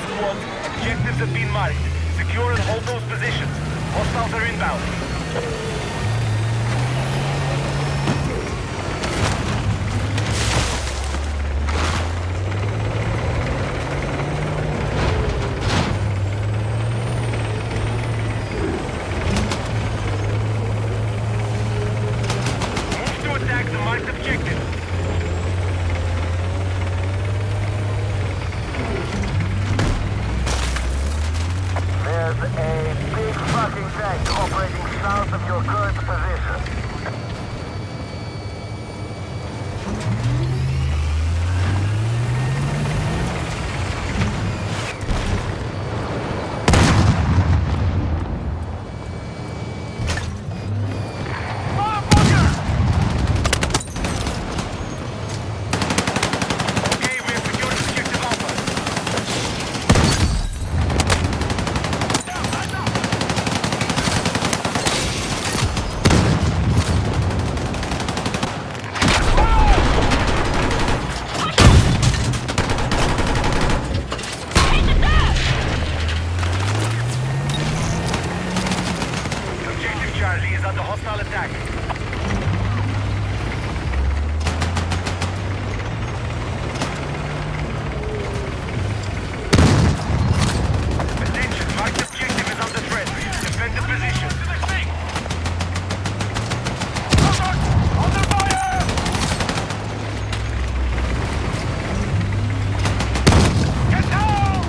squads. Objectives have been marked. Secure and hold those positions. Hostiles are inbound. Move to attack the marked objective. There's a big fucking tank operating south of your current position. Okay, we have secured objective Alpha. Objective Charlie is under hostile attack. Attention, marked objective is under threat. Defend the position. Under fire! Get down!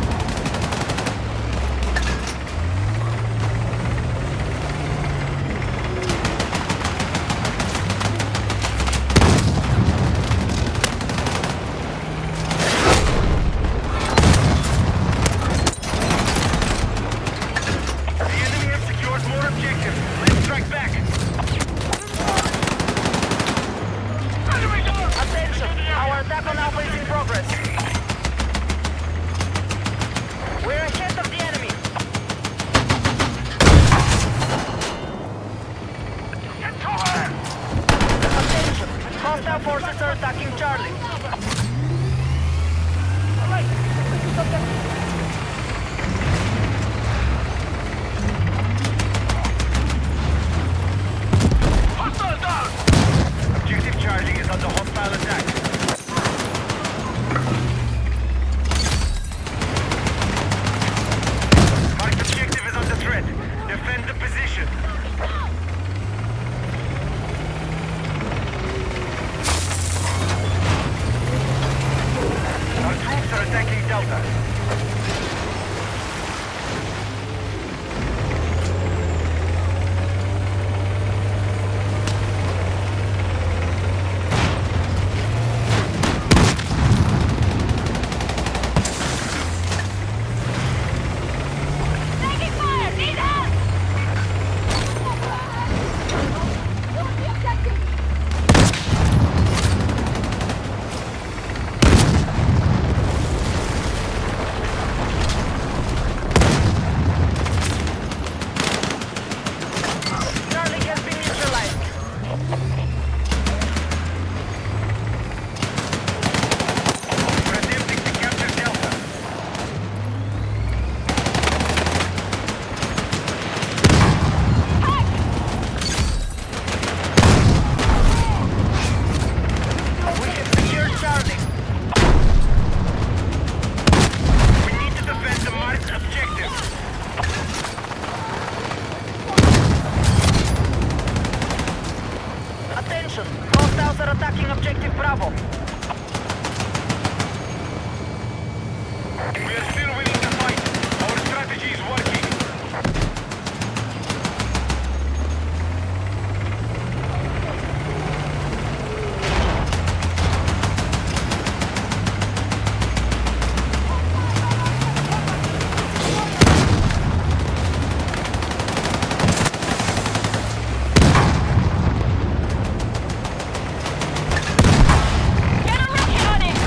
The enemy has secured more objectives. Let's strike back. Attention! Our attack on Alpha is in progress. We're ahead of the enemy. Attention! Hostile forces are attacking Charlie. Objective Charlie is under hostile attack. Marked objective is under threat. Defend the position. Our troops are attacking Delta. Taking fire! Need help! Hold the objective! Charlie has been neutralized. We're attempting to capture Delta. We have secured Charlie. We need to defend the marked objective. Attention! Hostiles are attacking objective Bravo. We are still willing to fight. Our strategy is working. Get a rocket on it!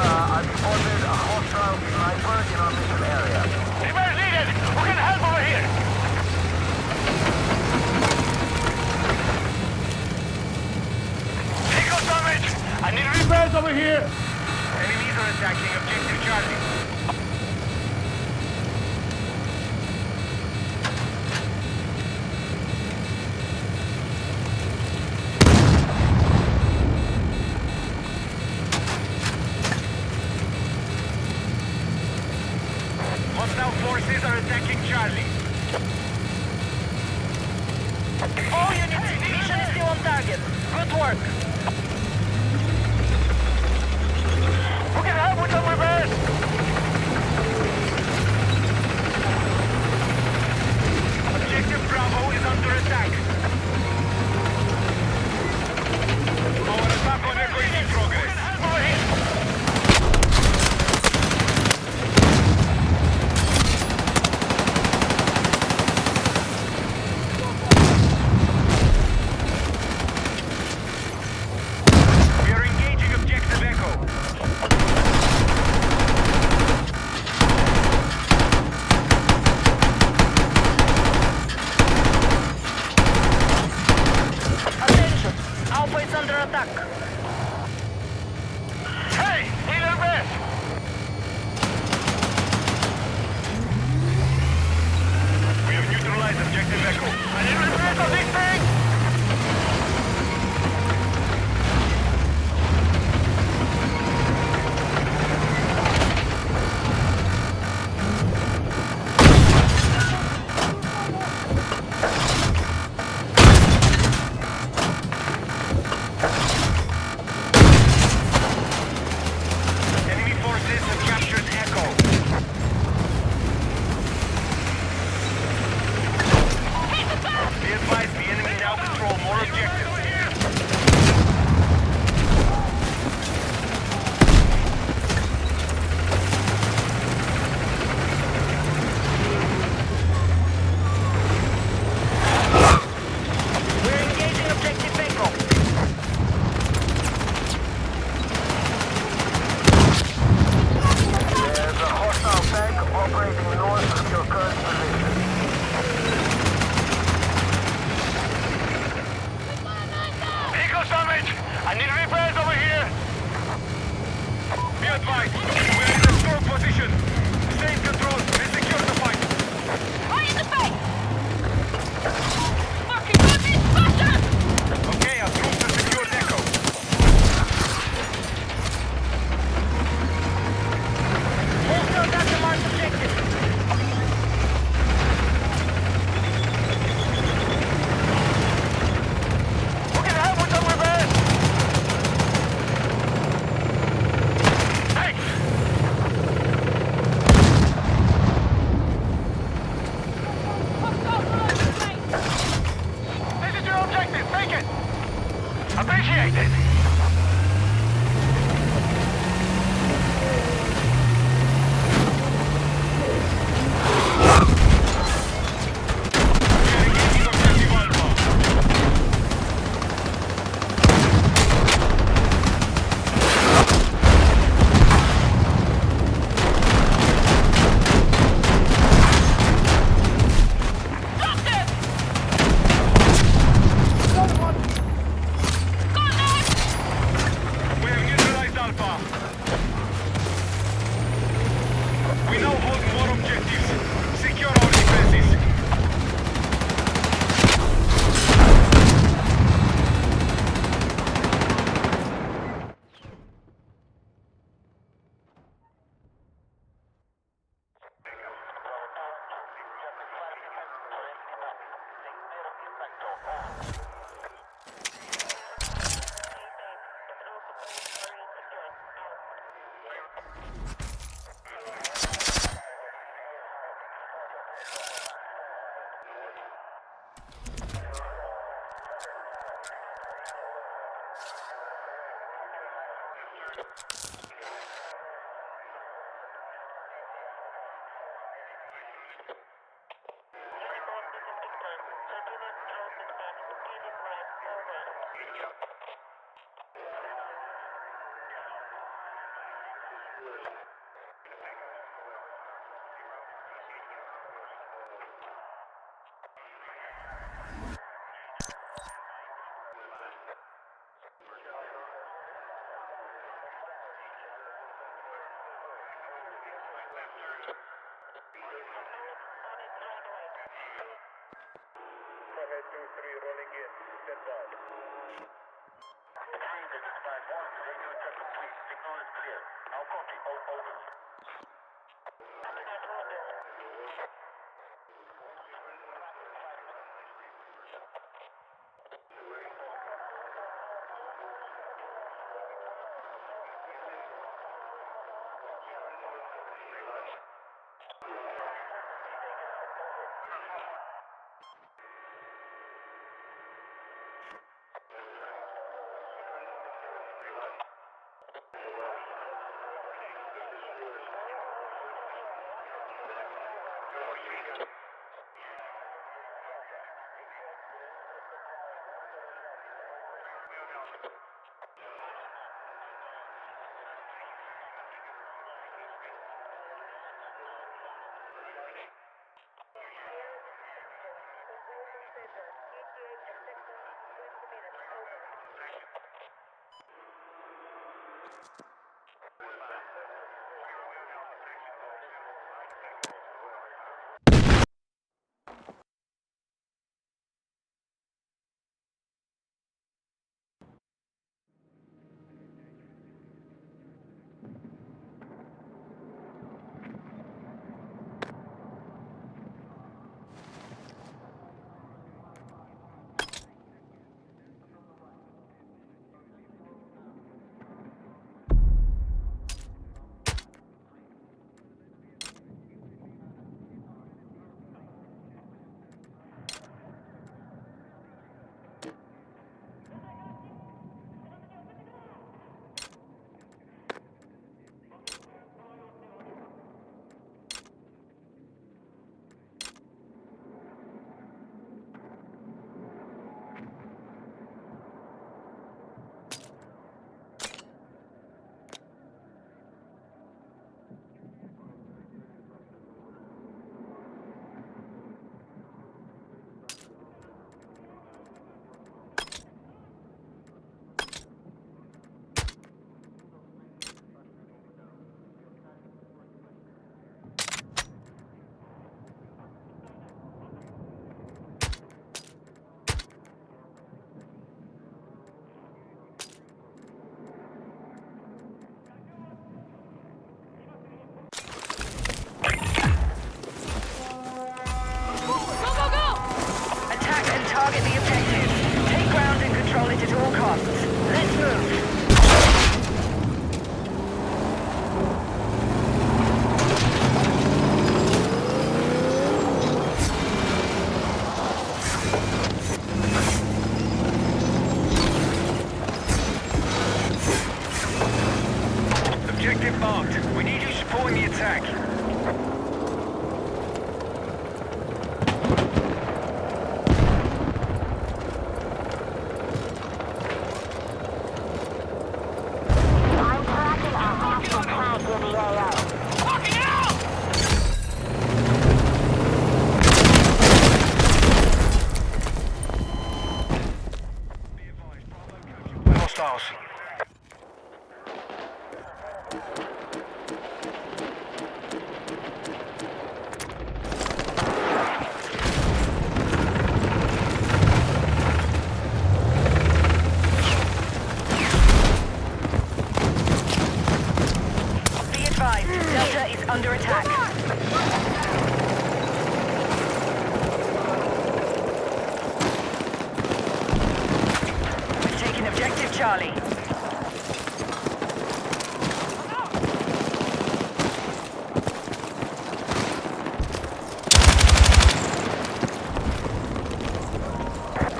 I've spotted a hostile sniper in our mission area. Repairs needed! Who can help over here? Vehicle damage! I need repairs over here! Enemies are attacking objective Charlie. Hostile forces are attacking Charlie. All units, mission is still on target. Good work. Who can help with some repairs? Objective Bravo is under attack. Our attack on Echo is in progress. Over here. We are engaging objective Echo. Attention, Alpha is under attack. Hey! Need a rest! We have neutralized objective Echo. I need repairs on this thing! Enemy forces have captured Echo. Be advised, the enemy now control more objectives. We're engaging objective Echo. There's a hostile tank operating north of your current position. Vehicle damage! I need repairs over here! Be advised, we're in a strong position. Stay in control and secure the fight. Right in the face! Fucking goodness, faster! Okay, I've moved to secure Echo. Hostile got the marked objective. Who can help with some repairs? Thanks! Hostile below the plane! This is your objective, take it! Appreciate it! We are engaging objective Alpha. Drop them! We have neutralized Alpha. We now hold more objectives. Secure our defenses. Forehead 2-3 rolling in. Stand by. This is 5-1. Radio check complete. Signal is clear. I'll copy. All over. Target the objective. Take ground and control it at all costs. Let's move. Objective marked. We need you supporting the attack. Hostiles. Be advised, Delta is under attack. We've taken objective Charlie.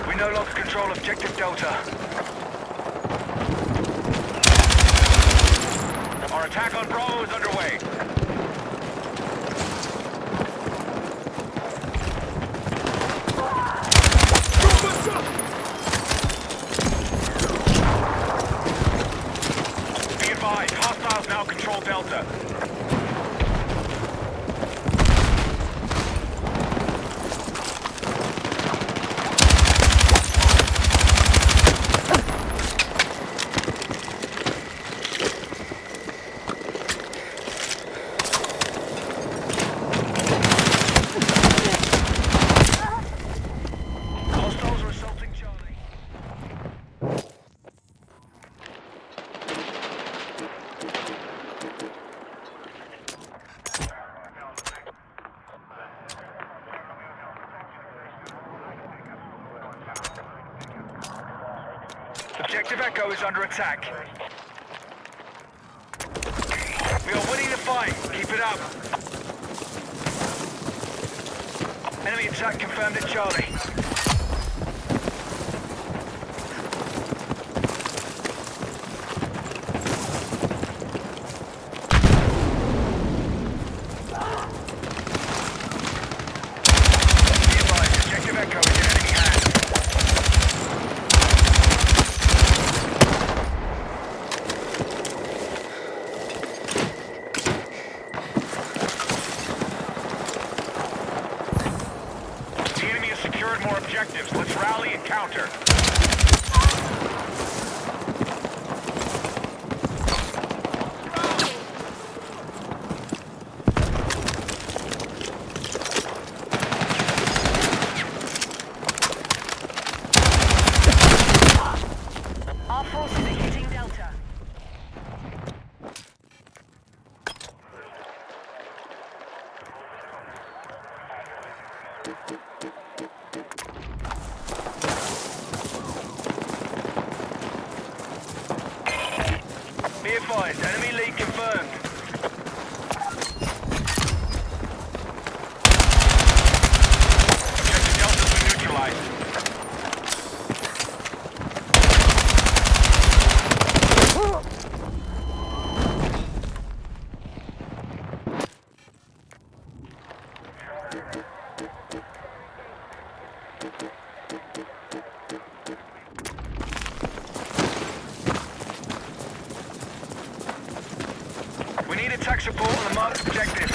We no longer control objective Delta. Our attack on Bravo is underway. Be advised, hostiles now control Delta. Hostiles are assaulting Charlie. Objective Echo is under attack. We are winning the fight. Keep it up. Enemy attack confirmed at Charlie. Be advised, Objective Echo is in enemy hands. The enemy has secured more objectives. Let's rally and counter. Our forces are hitting Delta. Be advised, enemy lead confirmed. Objective Delta's been neutralized. We need attack support on the marked objective.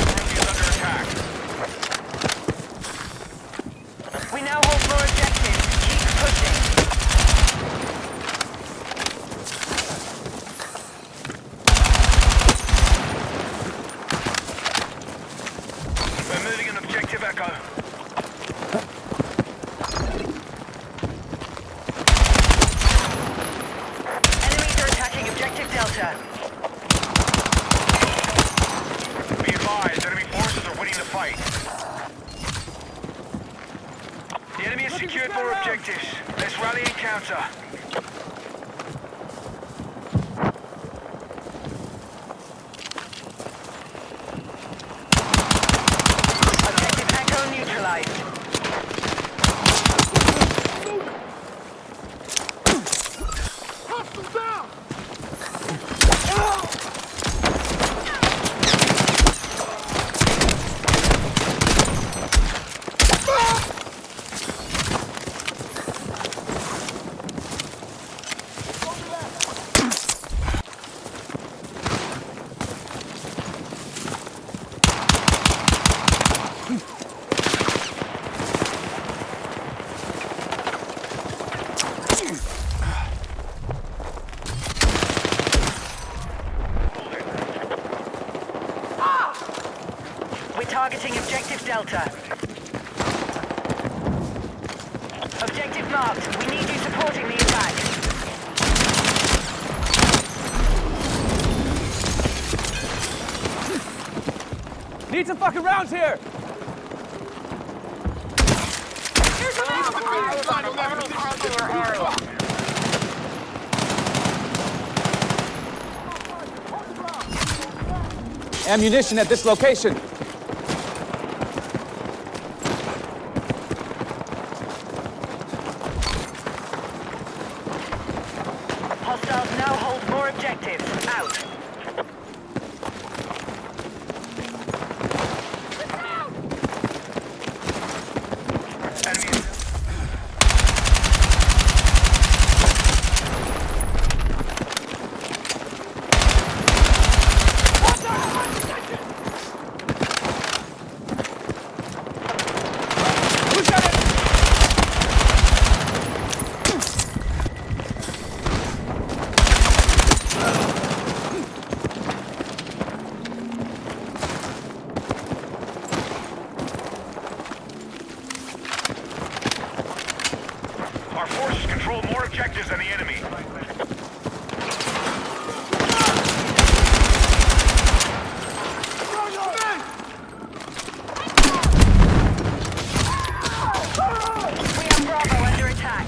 Friendly is under attack. We now hold more objectives. Keep pushing. We're moving an objective Echo. Enemies are attacking objective Delta. Be advised, enemy forces are winning the fight. The enemy has secured more objectives. Let's rally and counter. Objective Echo neutralized. We're targeting objective Delta. Objective marked. We need you supporting the attack. Need some fucking rounds here! Ammunition at this location. Hostiles now hold more objectives. Out. Enemy control more objectives than the enemy. We have Bravo under attack.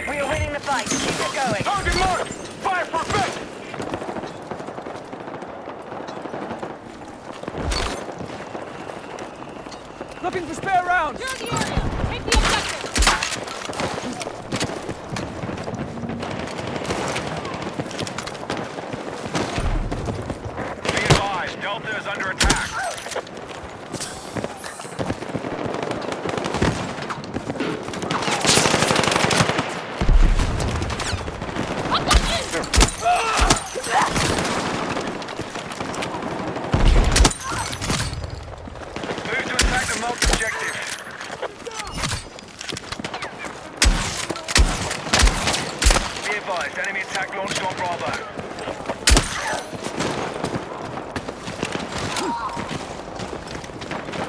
We are winning the fight. Keep it going. Target marked! Fire for effect! Looking for spare rounds! Clear the area. Take the objective. Be advised, Delta is under attack. Move to attack the multi objective. Be advised, enemy attack launched on Bravo.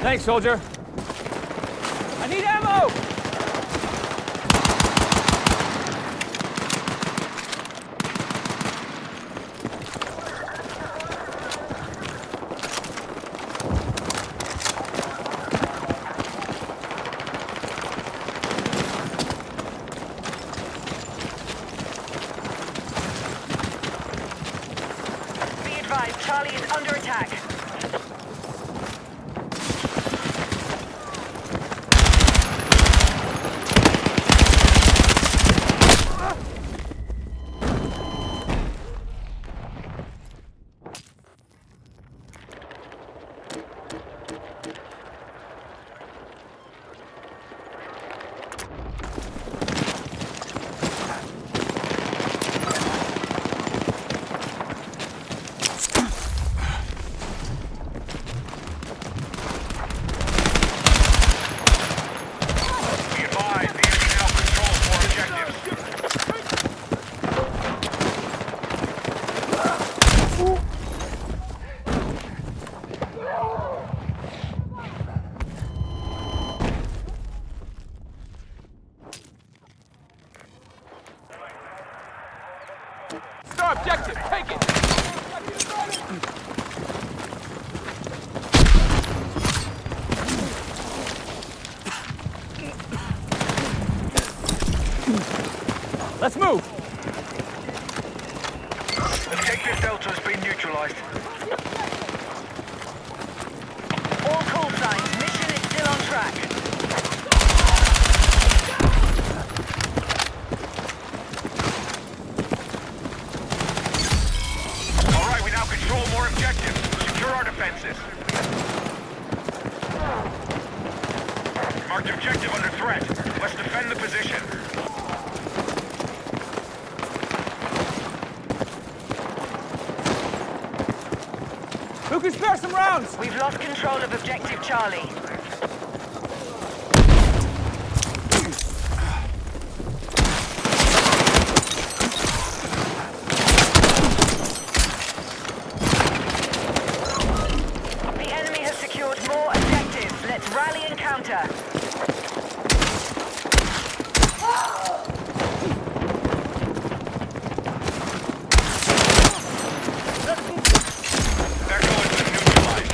Thanks, soldier. I need ammo! Be advised, Charlie is under attack. Be advised, the enemy now controls more objectives. Star objective, take it! Let's move! Objective Delta has been neutralized. All call signs. Mission is still on track. All right, we now control more objectives. Secure our defenses. Marked objective under threat. Let's defend the position. Who can spare some rounds? We've lost control of objective Charlie. The enemy has secured more objectives. Let's rally and counter. Echo has been neutralized.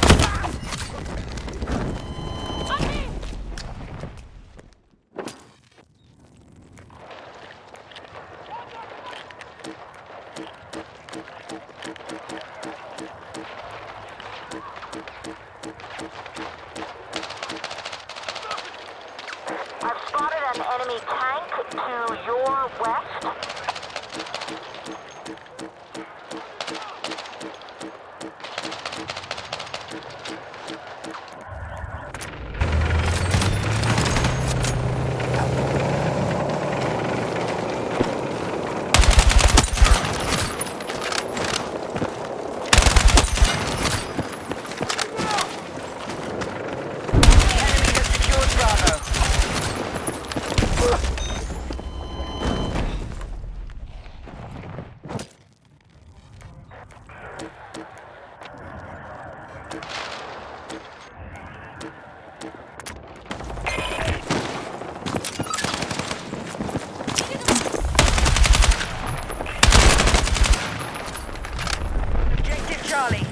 Charlie.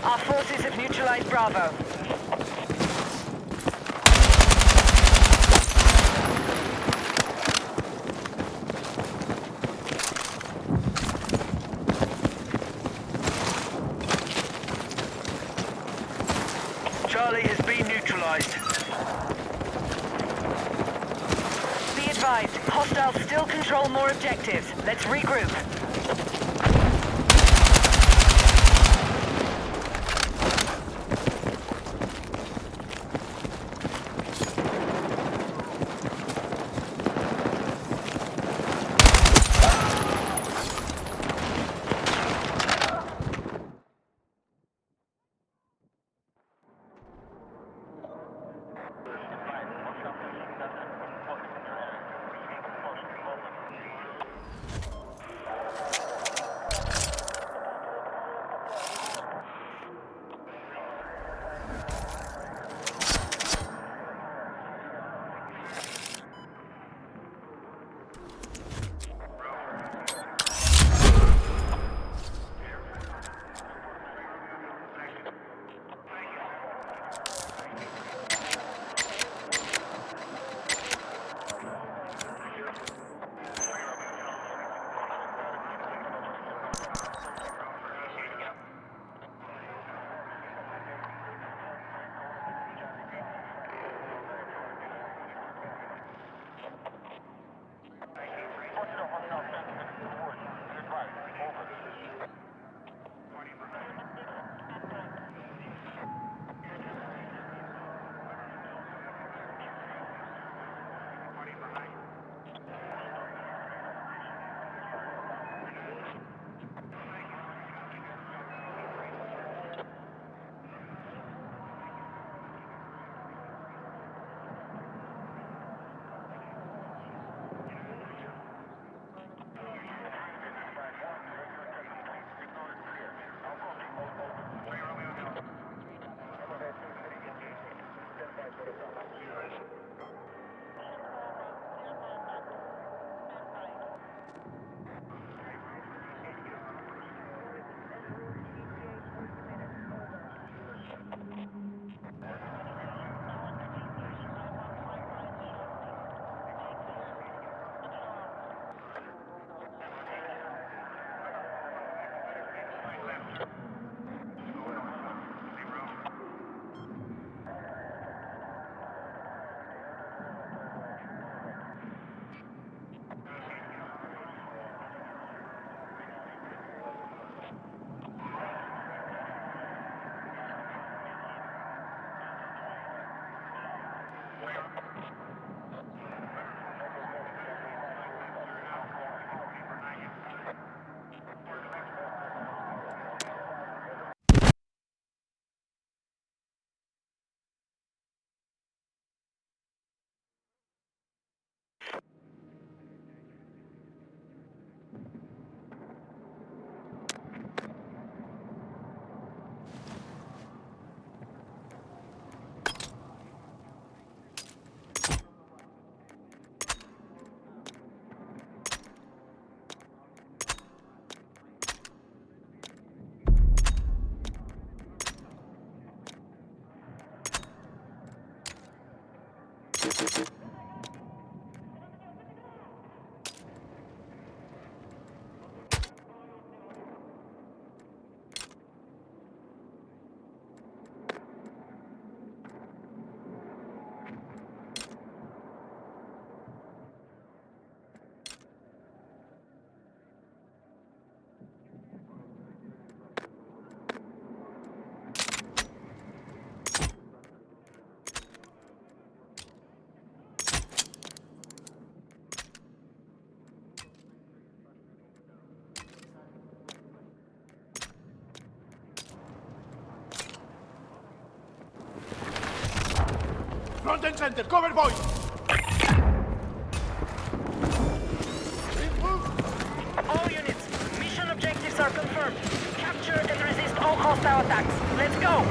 Our forces have neutralized Bravo. Charlie has been neutralized. Be advised, hostiles still control more objectives. Let's regroup. Front and center, cover boys! All units, mission objectives are confirmed. Capture and resist all hostile attacks. Let's go!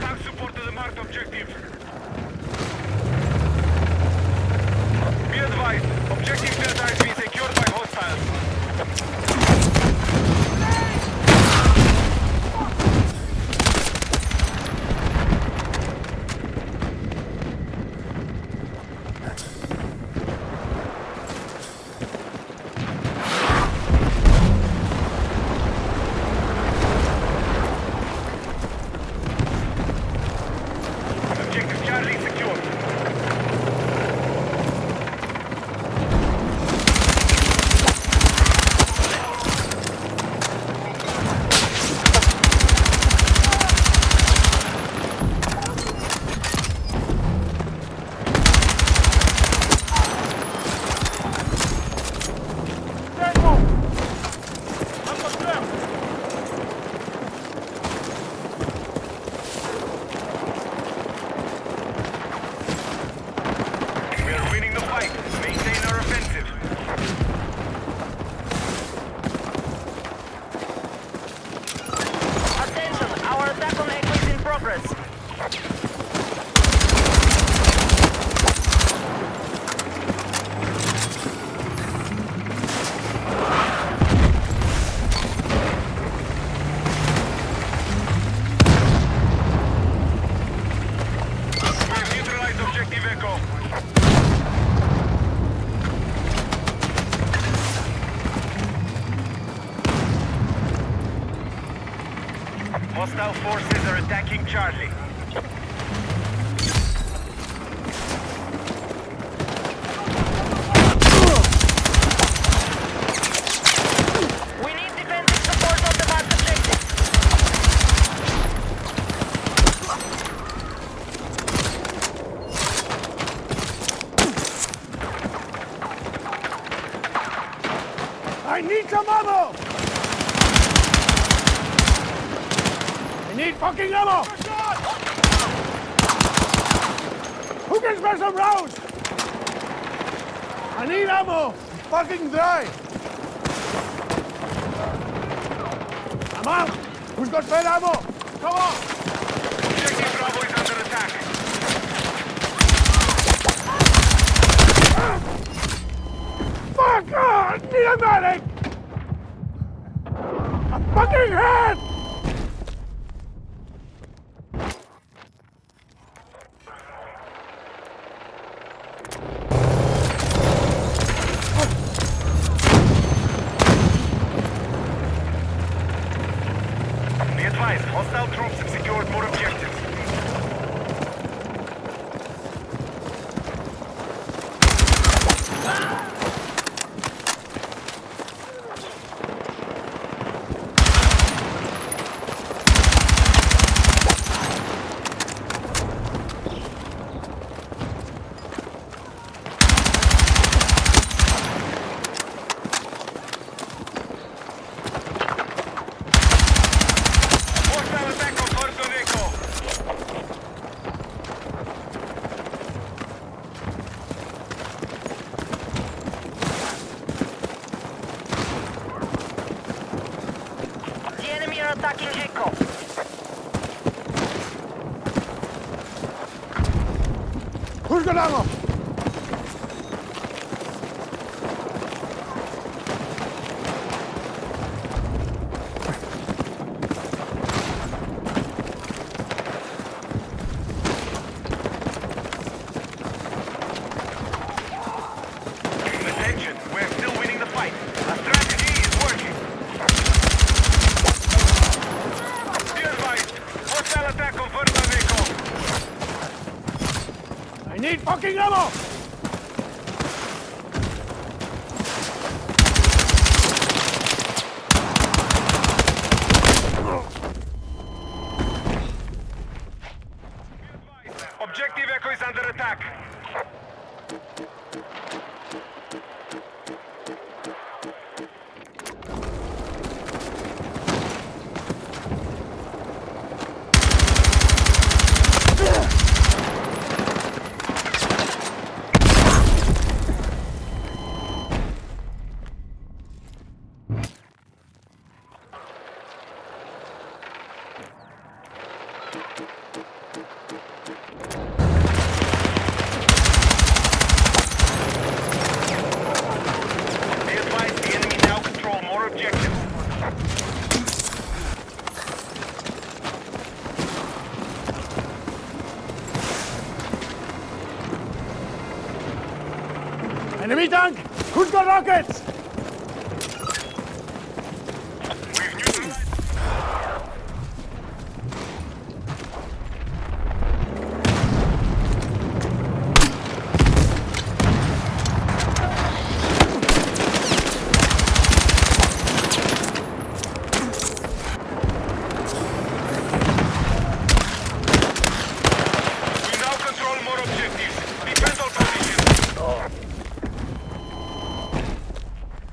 tank support to the marked objective. Be advised, objective Delta has been secured by hostiles. Objective Charlie secured. We are winning the fight. Maintain our offensive. Attention, our attack on Echo is in progress. We have neutralized objective Echo. Hostile forces are attacking Charlie. We need defensive support on the marked objective. I need some ammo! I need fucking ammo! Who can spare some rounds? I need ammo! I'm fucking dry! I'm out! Who's got spare ammo? Come on! Objective Bravo is under attack. Fuck! I need a medic! A fucking head! Be advised, hostile troops have secured more objectives. Hostile attack on Puerto Rico. The enemy are attacking Echo. Who's got ammo? Attention, we're still winning the fight. Our strategy is working. Be advised, hostile attack on Puerto Rico. I need fucking ammo! Objective Echo is under attack. Enemy tank! Who's got rockets? We've neutralized. We now control more objectives. Defend all positions.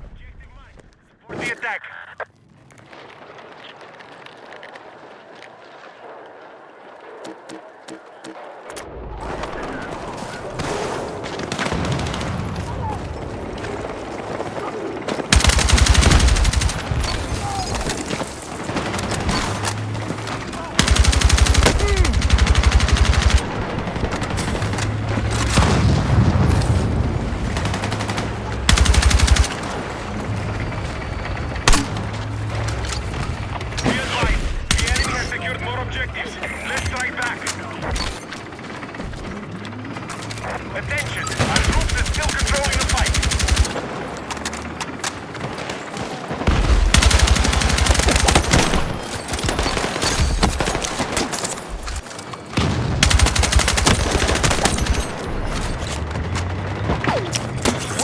Objective mine. Support the attack. Be advised, the enemy has secured more objectives. Let's strike back. Attention, our troops are still controlling the fight.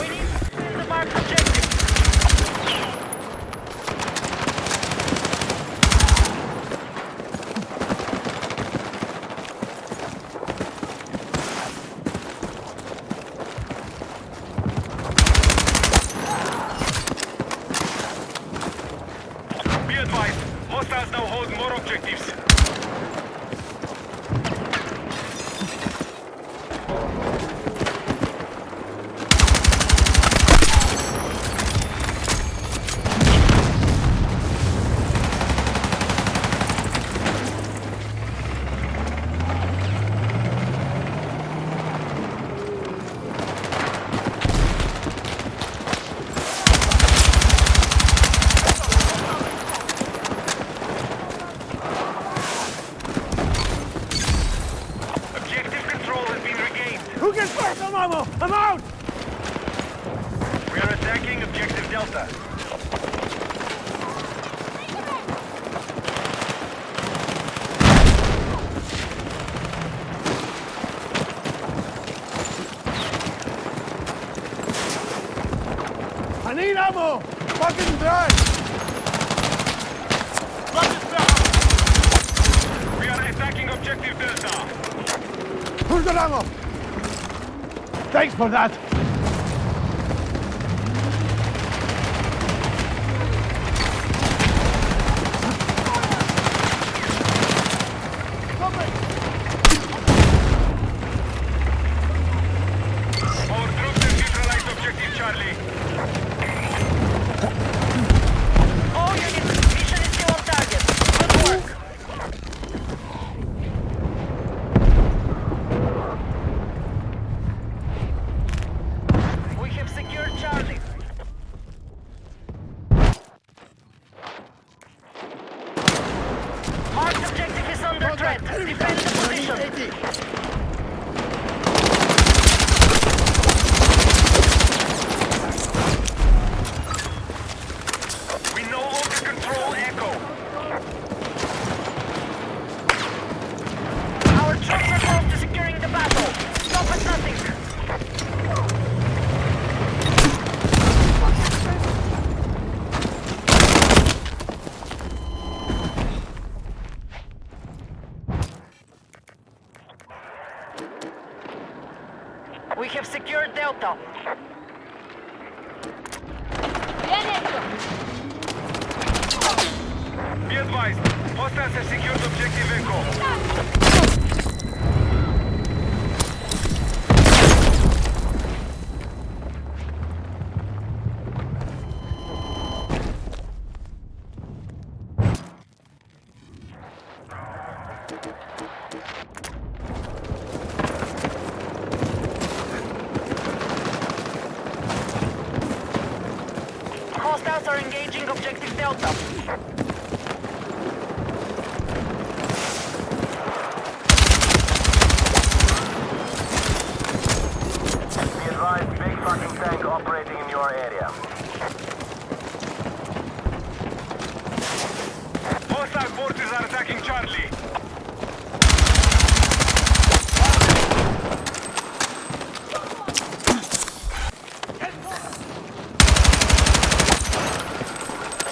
We need to defend the marked objective. Be advised, hostiles now hold more objectives. Objective control has been regained. Who gets personal ammo? I'm out! We are attacking Objective Delta. I need ammo! Fucking drive! We are attacking Objective Delta. Who's got ammo? Thanks for that. Our troops have neutralized Objective Charlie. All units, mission is still on target. Good work. We have secured Charlie. Marked objective is under threat. Defend the position. We no longer control Echo. Our troops are close to securing the battle. Stop at nothing. We have secured Delta. Bien hecho. Be advised, hostiles have secured Objective Echo. Hostiles are engaging Objective Delta. Be advised, big fucking tank area. Hostile forces are attacking Charlie.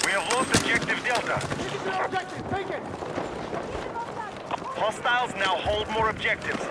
We have lost objective Delta. This is your objective. Take it. Hostiles now hold more objectives.